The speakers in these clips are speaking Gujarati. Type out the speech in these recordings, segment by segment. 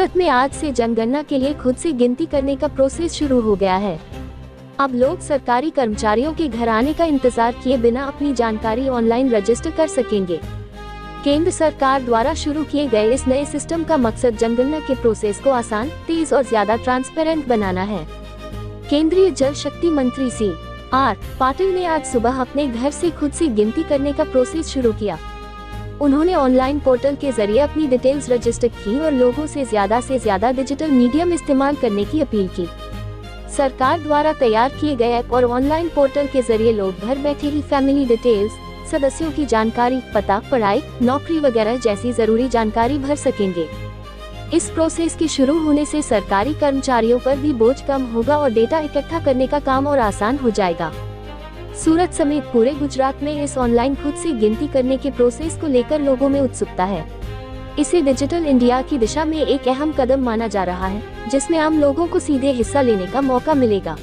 सूरत में आज से जनगणना के लिए खुद से गिनती करने का प्रोसेस शुरू हो गया है। अब लोग सरकारी कर्मचारियों के घर आने का इंतजार किए बिना अपनी जानकारी ऑनलाइन रजिस्टर कर सकेंगे। केंद्र सरकार द्वारा शुरू किए गए इस नए सिस्टम का मकसद जनगणना के प्रोसेस को आसान, तेज और ज्यादा ट्रांसपेरेंट बनाना है। केंद्रीय जल शक्ति मंत्री C.R. पाटिल ने आज सुबह अपने घर से खुद से गिनती करने का प्रोसेस शुरू किया। उन्होंने ऑनलाइन पोर्टल के जरिए अपनी डिटेल्स रजिस्टर की और लोगों से ज्यादा डिजिटल मीडियम इस्तेमाल करने की अपील की। सरकार द्वारा तैयार किए गए ऐप और ऑनलाइन पोर्टल के जरिए लोग घर बैठे ही फैमिली डिटेल्स, सदस्यों की जानकारी, पता, पढ़ाई, नौकरी वगैरह जैसी जरूरी जानकारी भर सकेंगे। इस प्रोसेस के शुरू होने से सरकारी कर्मचारियों पर भी बोझ कम होगा और डेटा इकट्ठा करने का काम और आसान हो जाएगा। सूरत समेत पूरे गुजरात में इस ऑनलाइन खुद से गिनती करने के प्रोसेस को लेकर लोगों में उत्सुकता है। इसे डिजिटल इंडिया की दिशा में एक अहम कदम माना जा रहा है, जिसमें आम लोगों को सीधे हिस्सा लेने का मौका मिलेगा।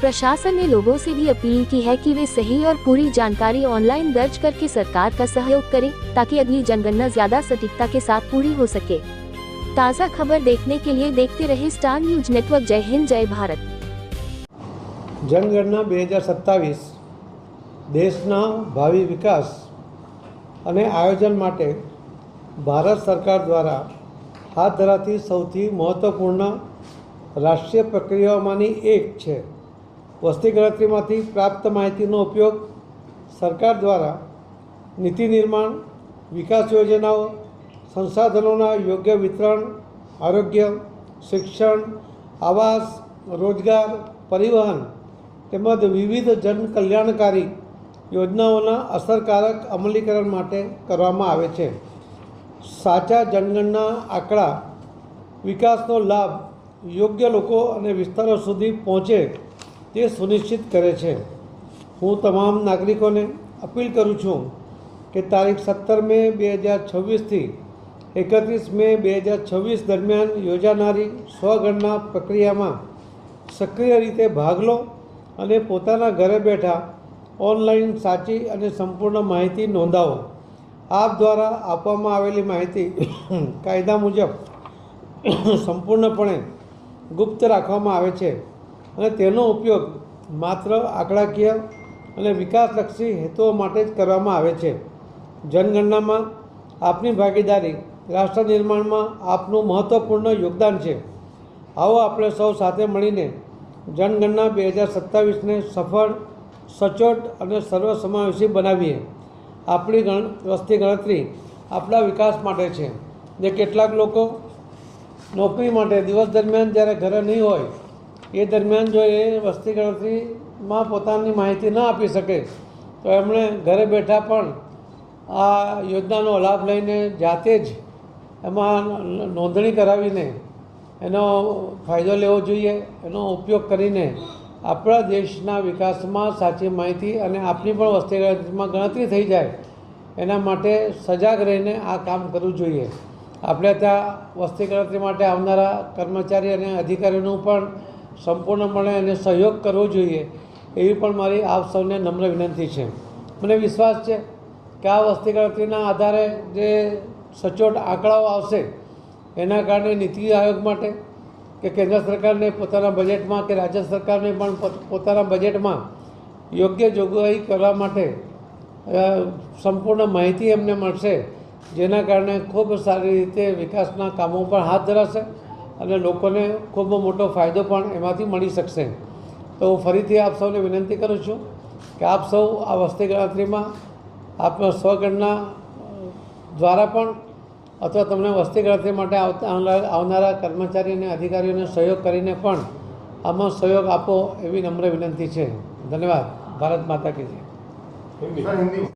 प्रशासन ने लोगों से भी अपील की है कि वे सही और पूरी जानकारी ऑनलाइन दर्ज करके सरकार का सहयोग करें, ताकि अगली जनगणना ज्यादा सटीकता के साथ पूरी हो सके। ताज़ा खबर देखने के लिए देखते रहे स्टार न्यूज नेटवर्क। जय हिंद, जय भारत। जनगणना 2027 દેશના ભાવિ વિકાસ અને આયોજન માટે ભારત સરકાર દ્વારા હાથ ધરાતી સૌથી મહત્ત્વપૂર્ણ રાષ્ટ્રીય પ્રક્રિયાઓમાંની એક છે। વસ્તી ગણતરીમાંથી પ્રાપ્ત માહિતીનો ઉપયોગ સરકાર દ્વારા નીતિ નિર્માણ, વિકાસ યોજનાઓ, સંસાધનોના યોગ્ય વિતરણ, આરોગ્ય, શિક્ષણ, આવાસ, રોજગાર, પરિવહન તેમજ વિવિધ જનકલ્યાણકારી યોજનાઓના અસરકારક અમલીકરણ માટે કરવામાં આવે છે। સાચા જનગણના આંકડા વિકાસનો લાભ યોગ્ય લોકો અને વિસ્તારો સુધી પહોંચે તે સુનિશ્ચિત કરે છે। હું તમામ નાગરિકોને અપીલ કરું છું કે તારીખ 17 મે 2026 થી 31 મે 2026 દરમિયાન યોજાનારી સ્વગણના પ્રક્રિયામાં સક્રિય રીતે ભાગ લો અને પોતાના ઘરે બેઠા ઓનલાઈન સાચી અને સંપૂર્ણ માહિતી નોંધાવો। આપ દ્વારા આપવામાં આવેલી માહિતી કાયદા મુજબ સંપૂર્ણપણે ગુપ્ત રાખવામાં આવે છે અને તેનો ઉપયોગ માત્ર આંકડાકીય અને વિકાસલક્ષી હેતુઓ માટે જ કરવામાં આવે છે। જનગણનામાં આપની ભાગીદારી રાષ્ટ્ર નિર્માણમાં આપનું મહત્ત્વપૂર્ણ યોગદાન છે। આવો આપણે સૌ સાથે મળીને જનગણના 2027ને સફળ, સચોટ અને સર્વસમાવેશી બનાવીએ। આપણી વસ્તી ગણતરી આપણા વિકાસ માટે છે। જે કેટલાક લોકો નોકરી માટે દિવસ દરમિયાન જ્યારે ઘરે નહીં હોય એ દરમિયાન જો એ વસ્તી ગણતરીમાં પોતાની માહિતી ન આપી શકે તો એમણે ઘરે બેઠા પણ આ યોજનાનો લાભ લઈને જાતે જ એમાં નોંધણી કરાવીને એનો ફાયદો લેવો જોઈએ। એનો ઉપયોગ કરીને આપણા દેશના વિકાસમાં સાચી માહિતી અને આપની પણ વસ્તી ગણતરી થઈ જાય એના માટે સજાગ રહીને આ કામ કરવું જોઈએ। આપણે ત્યાં વસ્તી ગણતરી માટે આવનારા કર્મચારી અને અધિકારીઓનું પણ સંપૂર્ણપણે એને સહયોગ કરવો જોઈએ એવી પણ મારી આપ સૌને નમ્ર વિનંતી છે। મને વિશ્વાસ છે કે આ વસ્તી ગણતરીના આધારે જે સચોટ આંકડાઓ આવશે એના કારણે નીતિ આયોગ માટે કે કેન્દ્ર સરકારને પોતાના બજેટમાં કે રાજ્ય સરકારને પણ પોતાના બજેટમાં યોગ્ય જોગવાઈ કરવા માટે સંપૂર્ણ માહિતી એમને મળશે, જેના કારણે ખૂબ સારી રીતે વિકાસના કામો પણ હાથ ધરાશે અને લોકોને ખૂબ મોટો ફાયદો પણ એમાંથી મળી શકશે। તો હું ફરીથી આપ સૌને વિનંતી કરું છું કે આપ સૌ આ વસ્તી ગણતરીમાં આપના સ્વગણના દ્વારા પણ અથવા તમને વસ્તી ગણતરી માટે આવનારા કર્મચારી અને અધિકારીઓને સહયોગ કરીને પણ આમાં સહયોગ આપો એવી નમ્ર વિનંતી છે। ધન્યવાદ। ભારત માતા કી જય।